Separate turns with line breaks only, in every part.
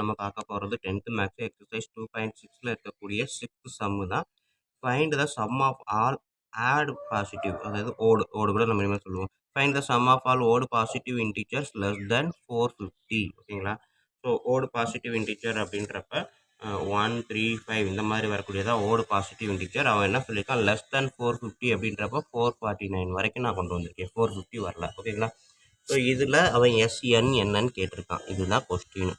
நம்ம பார்க்க போறது 10th மேத்ஸ் எக்சர்சைஸ் 2.6ல இருக்கக்கூடிய 6th சம் தான். Find the sum of all odd positive அதாவது ஓடு கூட நம்ம இனிமேல் சொல்லுவோம். Find the sum of all odd positive integers less than 450 ஓகேங்களா. ஸோ ஓடு பாசிட்டிவ் இன்டிஜர் அப்படின்றப்ப 1 3 5 இந்த மாதிரி வரக்கூடியதா ஓடு பாசிட்டிவ் இன்டிஜர். அவன் என்ன சொல்லியிருக்கான், லெஸ் தென் 450 அப்படின்றப்ப 449 வரைக்கும் நான் கொண்டு வந்திருக்கேன், 450 வரல ஓகேங்களா. ஸோ இதில் அவன் எஸ்என் என்னன்னு கேட்டிருக்கான், இதுதான் கொஸ்டின்.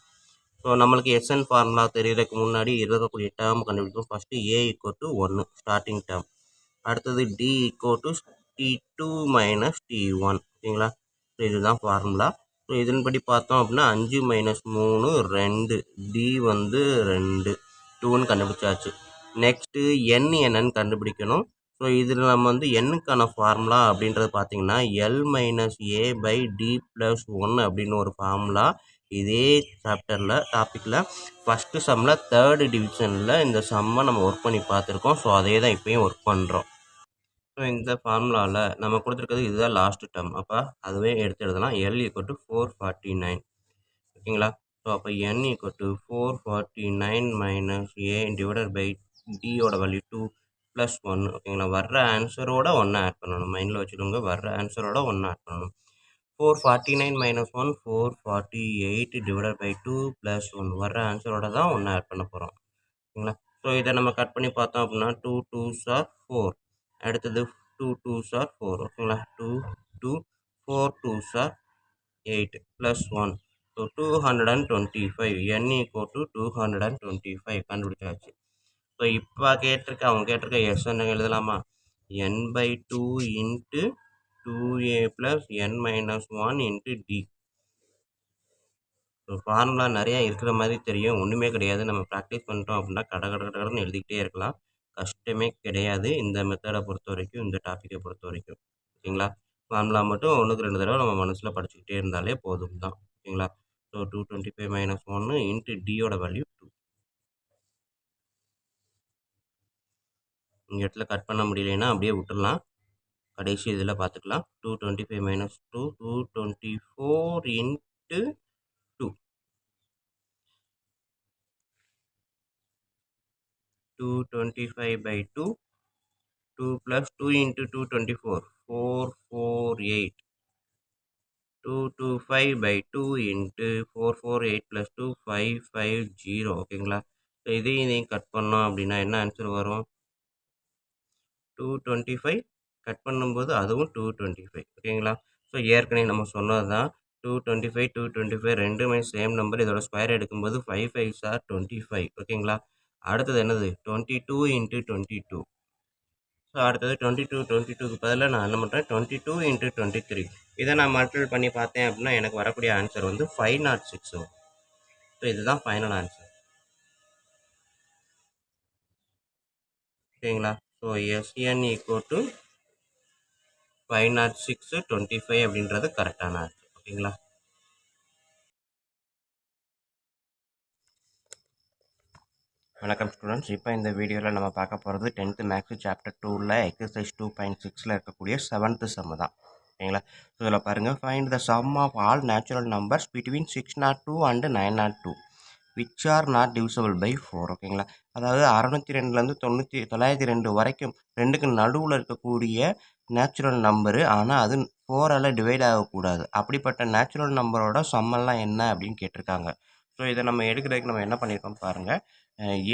ஸோ நம்மளுக்கு எஸ்என் ஃபார்முலா தெரியறதுக்கு முன்னாடி இருக்கக்கூடிய டேர்ம் கண்டுபிடிக்கும். First A equal to 1 starting term, அடுத்தது D equal to T2 minus T1 ஓகேங்களா. ஸோ இதுதான் ஃபார்முலா. ஸோ இதன்படி பார்த்தோம் அப்படின்னா 5 மைனஸ் 3 2, டி வந்து 2 2ன்னு கண்டுபிடிச்சாச்சு. நெக்ஸ்ட்டு என் என்னன்னு கண்டுபிடிக்கணும். ஸோ இதில் நம்ம வந்து எண்ணுக்கான ஃபார்முலா அப்படின்றது பார்த்தீங்கன்னா L minus A by D plus 1 அப்படின்னு ஒரு ஃபார்முலா இதே டாப்பிக்கில் ஃபஸ்ட்டு சம்மில் தேர்டு டிவிஷனில் இந்த சம்மை நம்ம ஒர்க் பண்ணி பார்த்துருக்கோம். ஸோ அதே தான் இப்போயும் ஒர்க் பண்ணுறோம். ஸோ இந்த ஃபார்முலாவில் நம்ம கொடுத்துருக்கிறது இதுதான் லாஸ்ட் டேர்ம். அப்போ அதுவே எடுத்து எழுதலாம். எல் ஈக்குவல் டு 449 ஓகேங்களா. ஸோ அப்போ N equal to 449 minus A divided by டியோட வேல்யூ 2 ப்ளஸ் 1 ஓகேங்களா. வர்ற ஆன்சரோட 1 ஆட் பண்ணணும், மைண்டில் வச்சுக்கோங்க. வர்ற ஆன்சரோட 1 ஆட் பண்ணணும். 449 minus 1 448 divided by 2 plus 1 வர்ற ஆன்சரோட தான் 1 ஆட் பண்ண போகிறோம் ஓகேங்களா. ஸோ இதை நம்ம கட் பண்ணி பார்த்தோம் அப்படின்னா 2 2s are 4, அடுத்தது 2 2s are 4 ஓகேங்களா. 2 2 4 2s are 8 plus 1, so 225 n equal to 225 கண்டுபிடிச்சாச்சு. ஸோ இப்போ அவங்க கேட்டிருக்க எஸ் என்ன எழுதலாமா, n by 2 into 2a plus n minus 1 into d. So formula நிறையா இருக்கிற மாதிரி தெரியும், ஒன்றுமே கிடையாது. நம்ம ப்ராக்டிஸ் பண்ணிட்டோம் அப்படின்னா கடன்னு எழுதிக்கிட்டே இருக்கலாம், கஷ்டமே கிடையாது இந்த மெத்தடை பொறுத்த வரைக்கும், இந்த டாப்பிக்கை பொறுத்த வரைக்கும் ஓகேங்களா. ஃபார்முலா மட்டும் 1க்கு 2 தடவை நம்ம மனசில் படிச்சுக்கிட்டே இருந்தாலே போதும் தான் ஓகேங்களா. ஸோ 225 மைனஸ் 1 இன்ட்டு டியோட வேல்யூ 2. இந்த இடத்துல கட் பண்ண முடியலைன்னா அப்படியே விட்டுடலாம், கடைசி இதில் பார்த்துக்கலாம். 225 minus 2 224 into 2 225 by 2 2 plus 2 into 224 448 225 by 2 into 448 plus 2 550 ஓகேங்களா. ஸோ இதையும் கட் பண்ணோம் அப்படின்னா என்ன ஆன்சர் வரும், 225 கட் பண்ணும்போது அதுவும் 225 ஓகேங்களா. ஸோ ஏற்கனவே நம்ம சொன்னது தான் 225 225 ரெண்டுமே சேம் நம்பர், இதோட ஸ்கொயர் எடுக்கும்போது 5 5s are 25 ஓகேங்களா. அடுத்தது என்னது 22 into 22. ஸோ அடுத்தது 22க்கு பதிலாக நான் என்ன பண்ணுறேன் 22 into 23. இதை நான் மல்டிபிள் பண்ணி பார்த்தேன் அப்படின்னா எனக்கு வரக்கூடிய ஆன்சர் வந்து 506 வரும். ஸோ இதுதான் ஃபைனல் ஆன்சர் ஓகேங்களா. ஸோ எஸ்என் ஈக்குவல் டு 506 25 அப்படின்றது கரெக்டான ஆன்சர் ஓகேங்களா. வணக்கம் ஸ்டூடெண்ட்ஸ். இப்போ இந்த வீடியோவில் நம்ம பார்க்க போகிறது 10th மேத்ஸ் சாப்டர் 2ல் எக்ஸசைஸ் 2.6ல் இருக்கக்கூடிய 7th சம் தான் ஓகேங்களா. ஸோ இதில் பாருங்கள், find the sum of all natural numbers between 602 and 902 which are not divisible by 4 ஓகேங்களா. அதாவது 602லேருந்து 902 வரைக்கும் ரெண்டுக்கு நடுவில் இருக்கக்கூடிய நேச்சுரல் நம்பரு, ஆனால் அது 4ஆல் டிவைட் ஆகக்கூடாது. அப்படிப்பட்ட நேச்சுரல் நம்பரோட சம்மெல்லாம் என்ன அப்படின்னு கேட்டிருக்காங்க. ஸோ இதை நம்ம எடுக்கிறதுக்கு நம்ம என்ன பண்ணியிருக்கோம் பாருங்கள்.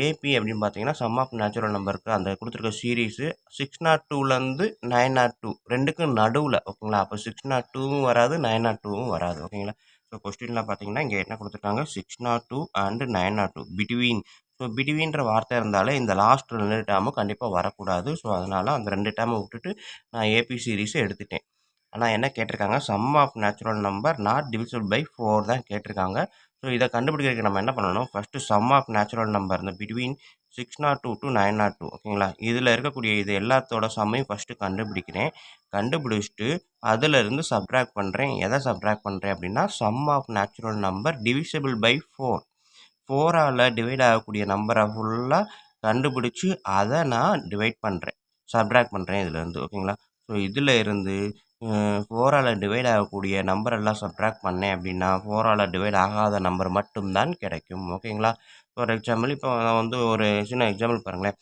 ஏபி அப்படின்னு பார்த்தீங்கன்னா சம் ஆஃப் நேச்சுரல் நம்பருக்கு அந்த கொடுத்துருக்க சீரீஸு 602லேருந்து 902 ரெண்டுக்கும் நடுவில் ஓகேங்களா. அப்போ 602வும் வராது 902வும் வராது ஓகேங்களா. ஸோ கொஸ்டினில் பார்த்தீங்கன்னா இங்கே என்ன கொடுத்துருக்காங்க, 602 அண்டு 902 பிட்வீன். ஸோ பிட்வீன்ற வார்த்தை இருந்தாலே இந்த லாஸ்ட் 2 டேர்மும் கண்டிப்பாக வரக்கூடாது. ஸோ அதனால் அந்த 2 டேர்மை விட்டுட்டு நான் ஏபி சீரீஸை எடுத்துட்டேன். ஆனால் என்ன கேட்டிருக்காங்க, sum of natural number not divisible by 4 தான் கேட்டிருக்காங்க. ஸோ இதை கண்டுபிடிக்கிறதுக்கு நம்ம என்ன பண்ணணும், first sum of natural number இந்த பிட்வீன் 602 to 902 ஓகேங்களா. இதில் இருக்கக்கூடிய இது எல்லாத்தோட சம்மையும் ஃபஸ்ட்டு கண்டுபிடிக்கிறேன். கண்டுபிடிச்சிட்டு அதிலிருந்து சப்ட்ராக்ட் பண்ணுறேன். எதை சப்ட்ராக்ட் பண்ணுறேன் அப்படின்னா sum of natural number divisible by 4. 4ஆல் டிவைட் ஆகக்கூடிய நம்பரை ஃபுல்லாக கண்டுபிடிச்சி அதை நான் டிவைட் பண்ணுறேன், சப்ட்ராக்ட் பண்ணுறேன் இதிலேருந்து ஓகேங்களா. ஸோ இதில் இருந்து 4ஆல் டிவைட் ஆகக்கூடிய நம்பர் எல்லாம் சப்ட்ராக்ட் பண்ணேன் அப்படின்னா 4ஆல் டிவைட் ஆகாத நம்பர் மட்டும்தான் கிடைக்கும். ஓகேங்களா? ஃபார் எக்ஸாம்பிள் இப்போ நான் வந்து ஒரு சின்ன எக்ஸாம்பிள் பாருங்களேன்.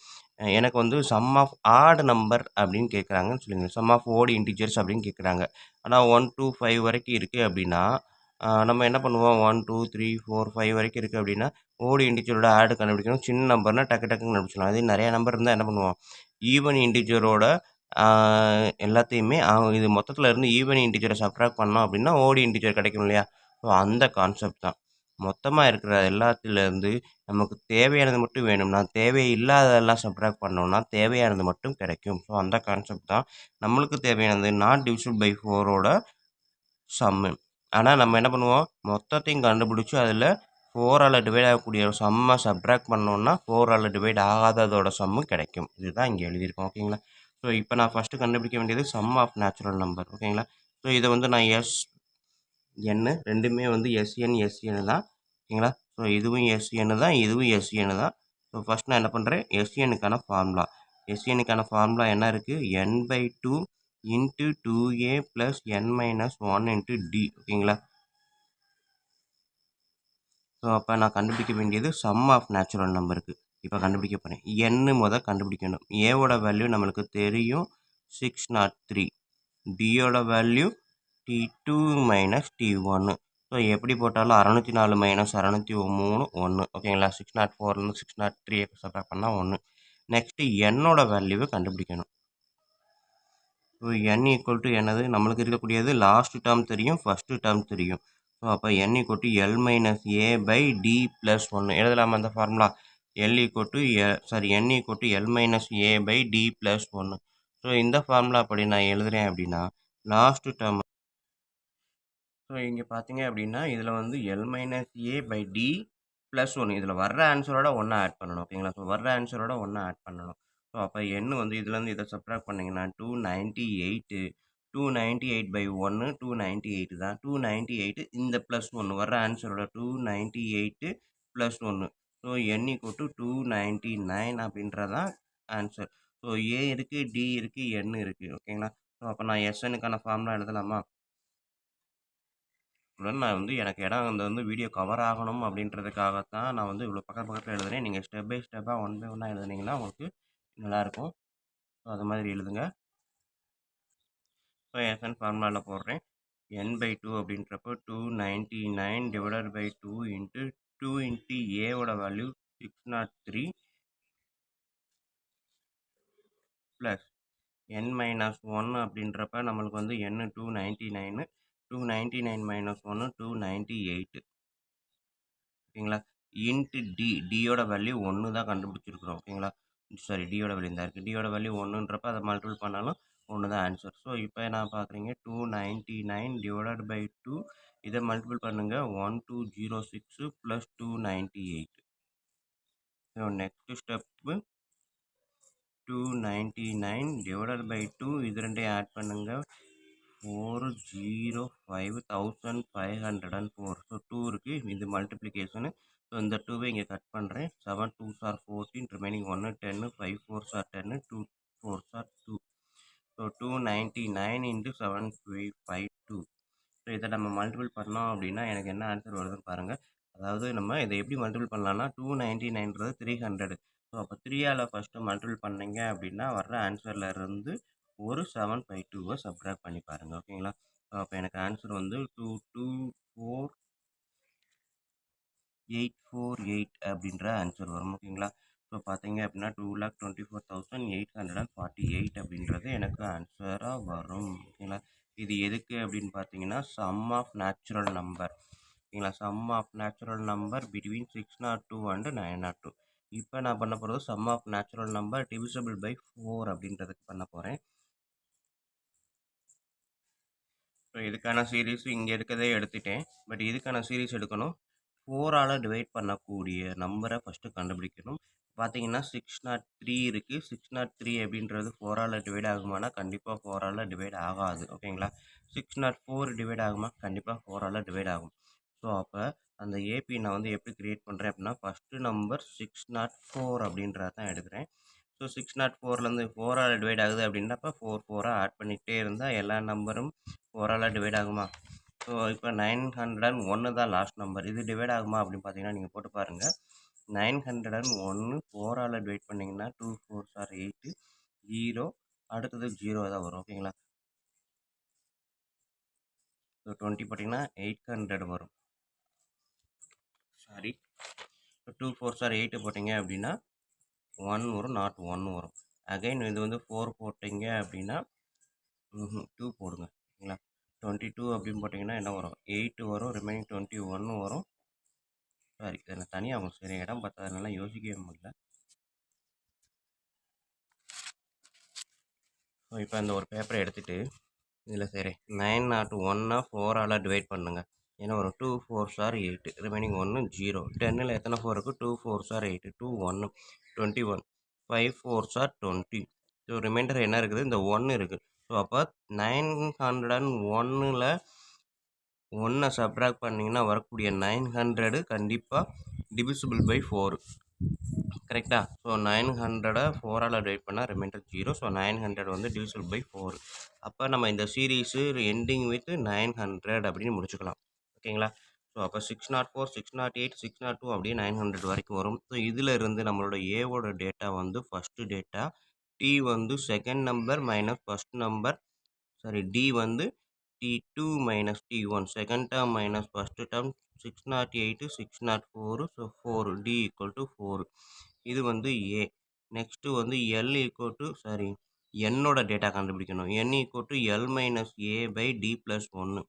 எனக்கு வந்து சம் ஆஃப் ஆட் நம்பர் அப்படின்னு கேட்குறாங்கன்னு சொல்லுங்க. சம் ஆஃப் ஓட் இன்டிஜர்ஸ் அப்படின்னு கேட்குறாங்க. ஆனால் 1 to 5 வரைக்கும் இருக்குது அப்படின்னா நம்ம என்ன பண்ணுவோம் 1 2 3 4 5 வரைக்கும் இருக்குது அப்படின்னா ஓடு இன்டிஜரோட ஆடு கண்டுபிடிக்கணும். சின்ன நம்பர்னா டக்கு டக்குன்னு கண்டுபிடிச்சிடலாம். அதே நிறைய நம்பர் இருந்தால் என்ன பண்ணுவோம் ஈவன் இன்டிஜரோட எல்லாத்தையுமே இது மொத்தத்தில் இருந்து ஈவன் இன்டிஜரை சப்ட்ராக்ட் பண்ணோம் அப்படின்னா ஓடி இன்டிஜர் கிடைக்கும் இல்லையா? ஸோ அந்த கான்செப்ட் தான். மொத்தமாக இருக்கிற எல்லாத்துலேருந்து நமக்கு தேவையானது மட்டும் வேணும்னா தேவையில்லாததெல்லாம் சப்ட்ராக்ட் பண்ணோம்னா தேவையானது மட்டும் கிடைக்கும். ஸோ அந்த கான்செப்ட் தான். நம்மளுக்கு தேவையானது நாட் டிவிசிபிள் பை 4ஓட சம்மு. ஆனால் நம்ம என்ன பண்ணுவோம் மொத்தத்தையும் கண்டுபிடிச்சி அதில் 4ஆல் டிவைட் ஆகக்கூடிய சம்மை சப்ட்ராக்ட் பண்ணோம்னா 4ஆல் டிவைட் ஆகாததோட சம்மும் கிடைக்கும். இதுதான் இங்கே எழுதியிருக்கோம். ஓகேங்களா? ஸோ இப்போ நான் ஃபஸ்ட்டு கண்டுபிடிக்க வேண்டியது சம் ஆஃப் நேச்சுரல் நம்பர். ஓகேங்களா? ஸோ இதை வந்து நான் என் ரெண்டுமே வந்து எஸ்என் தான். ஓகேங்களா? ஸோ இதுவும் எஸ்என் தான், இதுவும் எஸ்என் தான். ஸோ ஃபஸ்ட் நான் என்ன பண்ணுறேன் எஸ்எனுக்கான ஃபார்முலா. எஸ்எனுக்கான ஃபார்முலா என்ன இருக்குது n/2 into 2a plus n-1 into D. ஓகேங்களா? ஸோ அப்போ நான் கண்டுபிடிக்க வேண்டியது சம் ஆஃப் நேச்சுரல் நம்பருக்கு இப்போ கண்டுபிடிக்க போகிறேன். n கண்டுபிடிக்கணும். ஏவோட வேல்யூ நம்மளுக்கு தெரியும் 603. டியோட value T2 minus T1. So எப்படி போட்டாலும் 604 மைனஸ் 603 1. ஓகேங்களா? 604லேருந்து 603 சப்ட்ராக்ட் பண்ணால் 1. நெக்ஸ்ட்டு என்னோட வேல்யூவை கண்டுபிடிக்கணும். ஸோ n ஈக்குவல் டு என்னது நம்மளுக்கு இருக்கக்கூடியது லாஸ்ட் டேர்ம் தெரியும், ஃபஸ்ட்டு டேர்ம் தெரியும். ஸோ அப்போ n equal to L minus A by D plus 1 எழுதலாமா அந்த formula? n equal to L minus A by D plus 1. So இந்த ஃபார்முலா அப்படி நான் எழுதுகிறேன் அப்படின்னா லாஸ்ட் டேர்ம். ஸோ இங்கே பார்த்தீங்க அப்படின்னா இதில் வந்து L minus A by D plus 1 இதில் வர்ற ஆன்சரோட ஒன்றா ஆட் பண்ணணும். ஓகேங்களா? ஸோ வர்ற ஆன்சரோட ஒன்றா ஆட் பண்ணணும். ஸோ அப்போ எண் வந்து இதுலேருந்து இதை சப்ட்ராக்ட் பண்ணிங்கன்னா 298. 298/1 298 தான். 298 இந்த ப்ளஸ் 1 வர்ற ஆன்சரோட 298 plus 1. So n equal to 299 அப்படின்றதான் ஆன்சர். ஸோ ஏ இருக்குது, டி இருக்குது, n இருக்குது. ஓகேங்களா? ஸோ அப்போ நான் எஸ்எனுக்கான ஃபார்முலா எழுதலாமா? உடன் நான் வந்து எனக்கு இடம் வந்து வீடியோ கவர் ஆகணும் அப்படின்றதுக்காகத்தான் நான் வந்து இவ்வளோ பக்கத்தில் எழுதுறேன். நீங்கள் ஸ்டெப் பை ஸ்டெப்பாக ஒன் பை ஒன்னாக எழுதுனீங்கன்னா உங்களுக்கு நல்லாயிருக்கும். ஸோ அது மாதிரி எழுதுங்க. ஸோ எஸ்என் ஃபார்முலாவில் போடுறேன். n/2 அப்படின்றப்போ 299 டிவைடட் பை 2 இன்ட்டு 2 இன்ட்டு ஏவோட வேல்யூ 603 ப்ளஸ் n-1 அப்படின்றப்ப நம்மளுக்கு வந்து n 299. 299 மைனஸ் 1 298. ஓகேங்களா? இன்ட்டு டியோட வேல்யூ 1 தான் கண்டுபிடிச்சிருக்கிறோம். ஓகேங்களா? சாரி டியோட வேல்யூ இந்த இருக்குது. டியோட வேல்யூ 1ன்றப்ப அதை மல்டிபிள் பண்ணாலும் 1 தான் ஆன்சர். ஸோ இப்போ நான் பார்க்குறீங்க 299 டிவைடட் பை 2 இதை மல்டிபிள் பண்ணுங்கள் 1206 plus 298. So next step 299 divided by 2 இது ரெண்டையும் ஆட் பண்ணுங்கள் 405,504. ஸோ 2 இருக்குது, இது மல்டிப்ளிகேஷனு. ஸோ இந்த 2வை இங்கே கட் பண்ணுறேன். 7 2s are 14, remaining 1 10, 5 4s are 10, 2 4s are 2. So 299 into 752. So இதை நம்ம மல்டிபிள் பண்ணோம் அப்படின்னா எனக்கு என்ன ஆன்சர் வருதுன்னு பாருங்கள். அதாவது நம்ம இதை எப்படி மல்டிபிள் பண்ணலாம்னா 299ன்றது 300. ஸோ அப்போ 3ஆல் ஃபஸ்ட்டு மல்டிபிள் பண்ணீங்க அப்படின்னா வர்ற ஆன்சரில் இருந்து ஒரு 752வை சப்ட்ராக்ட் பண்ணி பாருங்கள். ஓகேங்களா? ஸோ அப்போ எனக்கு ஆன்சர் வந்து 224848 அப்படின்ற ஆன்சர் வரும். ஓகேங்களா? ஸோ பார்த்தீங்க அப்படின்னா 2,24,848 அப்படின்றது எனக்கு ஆன்சராக வரும். ஓகேங்களா? இது எதுக்கு அப்படின்னு பார்த்தீங்கன்னா சம் ஆஃப் நேச்சுரல் நம்பர். ஓகேங்களா? Sum of natural number between 602 and 902. இப்போ நான் பண்ண போகிறது sum of natural number divisible by 4 அப்படின்றதுக்கு பண்ண போகிறேன். ஸோ இதுக்கான சீரீஸ் இங்கே இருக்கிறதே எடுத்துட்டேன். பட் இதுக்கான சீரீஸ் எடுக்கணும். 4ஆல் டிவைட் பண்ணக்கூடிய நம்பரை ஃபஸ்ட்டு கண்டுபிடிக்கணும். பார்த்தீங்கன்னா 603 இருக்குது. 603 அப்படின்றது 4ஆல் டிவைட் ஆகுமானா கண்டிப்பாக 4ஆல் டிவைட் ஆகாது. ஓகேங்களா? 604 டிவைட் ஆகுமா கண்டிப்பாக 4ஆல் டிவைட் ஆகும். ஸோ அப்போ அந்த ஏபி நான் வந்து எப்படி க்ரியேட் பண்ணுறேன் அப்படின்னா ஃபஸ்ட்டு நம்பர் 604 அப்படின்றத தான் எடுக்கிறேன். ஸோ 604லேருந்து 4ஆல் டிவைட் ஆகுது அப்படின்றப்ப 4 4ஆ ஆட் பண்ணிகிட்டே இருந்தால் எல்லா நம்பரும் 4ஆல் டிவைட் ஆகுமா? ஸோ இப்போ 901 தான் லாஸ்ட் நம்பர். இது டிவைட் ஆகுமா அப்படின்னு பார்த்தீங்கன்னா நீங்கள் போட்டு பாருங்கள். 901 4ஆல் டிவைட் பண்ணிங்கன்னா 2 4s are 8 0 அடுத்தது 0 தான் வரும் ஓகேங்களா? ஸோ 20 போட்டிங்கன்னா 800 வரும். சாரி 2 4s are 8 போட்டிங்க அப்படின்னா 1 வரும், நாட் 1 வரும். அகைன் இது வந்து 4 போட்டிங்க அப்படின்னா 2 போடுங்க ஓகேங்களா? 22 அப்படின்னு போட்டிங்கன்னா என்ன வரும்? 8 வரும், ரிமைனிங் 21 வரும். சாரி இதில் தனியாக ஆகும். சரி இடம் பார்த்ததுனால யோசிக்கவே முடியல. ஸோ இப்போ அந்த ஒரு பேப்பரை எடுத்துகிட்டு இதில் சரி 901 4ஆல் டிவைட் பண்ணுங்க. ஏன்னா வரும் 2 4s are 8 ரிமைனிங் 1 0. 10ல் எத்தனை 4 இருக்குது? 2 4s are 8 2 1 21 5 4s are 20. So remainder என்ன இருக்குது? இந்த 1 இருக்குது. ஸோ அப்போ 901ல் 1 சப்ட்ராக்ட் பண்ணிங்கன்னா வரக்கூடிய 900 கண்டிப்பாக டிவிசிபிள் பை 4 கரெக்டா? ஸோ 900 4ஆல் டிவைட் பண்ணால் ரிமைண்டர் 0. ஸோ 900 வந்து டிவிசிபிள் பை 4. அப்போ நம்ம இந்த சீரீஸு எண்டிங் வித் 900 அப்படின்னு முடிச்சுக்கலாம் ஓகேங்களா? ஸோ அப்போ 604 608 602 அப்படியே 900 வரைக்கும் வரும். ஸோ இதில் இருந்து நம்மளோட ஏவோட டேட்டா வந்து ஃபஸ்ட்டு டேட்டா, டி வந்து second number minus first number, sorry D வந்து T2 minus T1 second term minus first term 608 604 so 4 D equal to 4 இது வந்து A. நெக்ஸ்ட் வந்து L equal to சாரி என்னோட டேட்டா கண்டுபிடிக்கணும். N equal to L minus A by D plus 1.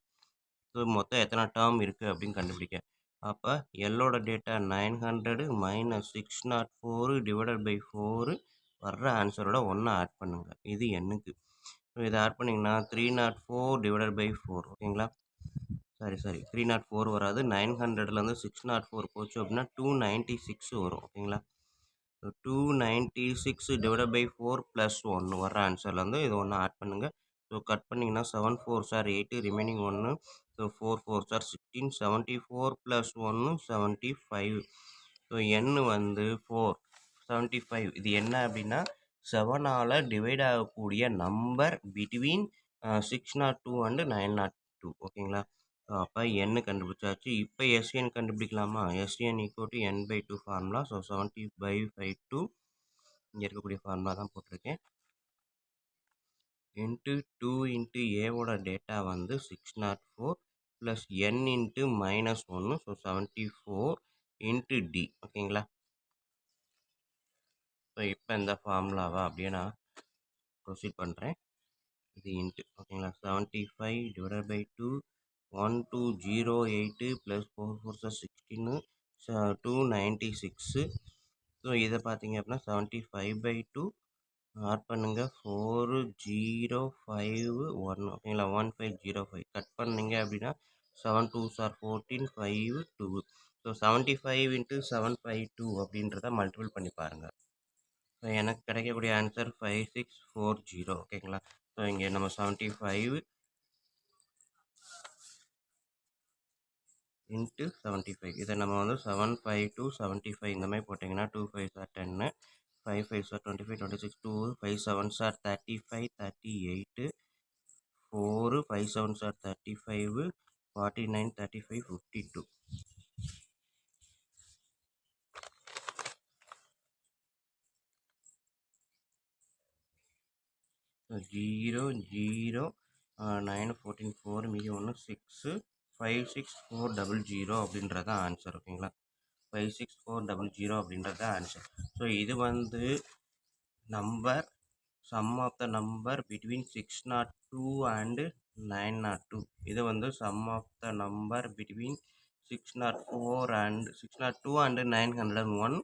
So மொத்தம் எத்தனை term இருக்குது அப்படின்னு கண்டுபிடிக்க. அப்போ எல்லோட டேட்டா 900 மைனஸ் 604 டிவைடட் பை 4 வர்ற ஆன்சரோட 1 ஆட் பண்ணுங்க. இது எண்ணுக்கு. ஸோ இதை ஆட் பண்ணிங்கன்னா 304 டிவைடட் பை 4 ஓகேங்களா? சாரி 304 வராது. 900லேருந்து 604 போச்சு அப்படின்னா 296 வரும் ஓகேங்களா? 296 டிவைடட் பை 4 ப்ளஸ் 1 வர ஆன்சர்லேருந்து இது ஒன்று ஆட் பண்ணுங்கள். ஸோ கட் பண்ணிங்கன்னா 7 4s are 8 remaining 1. So 4 4s are 16 74 plus 1 75. So n வந்து 4 75. இது என்ன அப்படின்னா 7ஆல் டிவைட் ஆகக்கூடிய நம்பர் பிட்வீன் 602 அண்ட் 902 ஓகேங்களா? ஸோ அப்போ n கண்டுபிடிச்சாச்சு. இப்போ எஸ்என் கண்டுபிடிக்கலாமா? S N equal to n by 2 formula. So 70/52 இங்கே இருக்கக்கூடிய ஃபார்முலா தான் போட்டிருக்கேன். இன்ட்டு 2 இன்ட்டு ஏவோட டேட்டா வந்து 604 plus n into minus 1 so 74 into D ஓகேங்களா? ஸோ இப்போ இந்த ஃபார்முலாவை அப்படியே நான் ப்ரொசீட் பண்ணுறேன். இது இன்ட்டு ஓகேங்களா? 75 divided by 2 1208 plus 4 4s are 16 296. So இதை பார்த்தீங்க அப்படின்னா 75/2 ஆட் பண்ணுங்க 4051 ஓகேங்களா? 1505 கட் பண்ணீங்க அப்படின்னா 7 2s are 14 5 2. ஸோ 75 இன்ட்டு 752 அப்படின்றத மல்டிபிள் பண்ணி பாருங்கள். ஸோ எனக்கு கிடைக்கக்கூடிய ஆன்சர் 5640 ஓகேங்களா? ஸோ இங்கே நம்ம 75 இன்ட்டு 75 இதை நம்ம வந்து 752 75 இந்த மாதிரி போட்டிங்கன்னா 2 5s are 10 5 5s are 25 26 2 5 7s are 35 38 4 5 7s are 35 49 35 52. So 0 0 9 14 4 மீதி 1 6 56400 அப்படின்றது ஆன்சர் ஓகேங்களா? 56400 அப்படின்றது ஆன்சர். ஸோ இது வந்து number sum of the number between 602 and 902. இது வந்து sum of the number between 602 and 901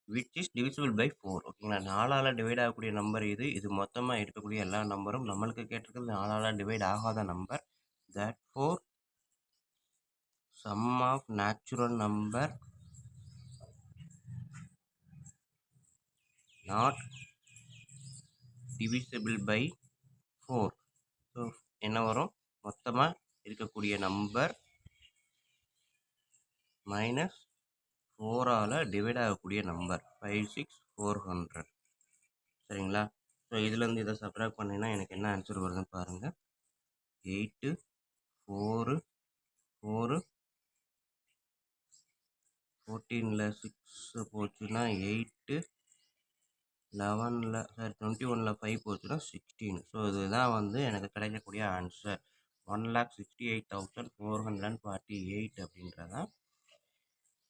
which is divisible by 4 ஓகேங்களா? 4ஆல் டிவைட் ஆகக்கூடிய நம்பர் இது. இது மொத்தமாக இருக்கக்கூடிய எல்லா நம்பரும் நம்மளுக்கு கேட்டிருக்கிறது 4ஆல் டிவைட் ஆகாத number. therefore sum of natural number not divisible by 4. So என்ன வரும்? மொத்தமாக இருக்கக்கூடிய நம்பர் மைனஸ் 4ஆல் டிவைட் ஆகக்கூடிய நம்பர் 56400. சரிங்களா? ஸோ இதுலேருந்து இதை சப்ட்ராக்ட் பண்ணிங்கன்னா எனக்கு என்ன ஆன்சர் வருதுன்னு பாருங்கள். 8 4 4 14ல் 6 போச்சுன்னா 8 11ல் 21ல் 5 போச்சுன்னா 16. ஸோ இதுதான் வந்து எனக்கு கிடைக்கக்கூடிய ஆன்சர். 1,68,448 அப்படின்றதான்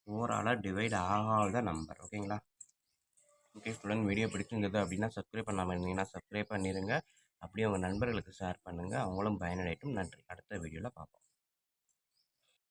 4ஆல் டிவைட் ஆகாத நம்பர். ஓகேங்களா? ஓகே ஸ்டூடெண்ட், வீடியோ பிடிச்சிருந்தது அப்படின்னா சப்ஸ்கிரைப் பண்ணாமல் இருந்தீங்கன்னா சப்ஸ்கிரைப் பண்ணிடுங்க. அப்படியே உங்கள் நண்பர்களுக்கு ஷேர் பண்ணுங்கள், அவங்களும் பயனடையட்டும். நன்றி. அடுத்த வீடியோவில் பார்ப்போம்.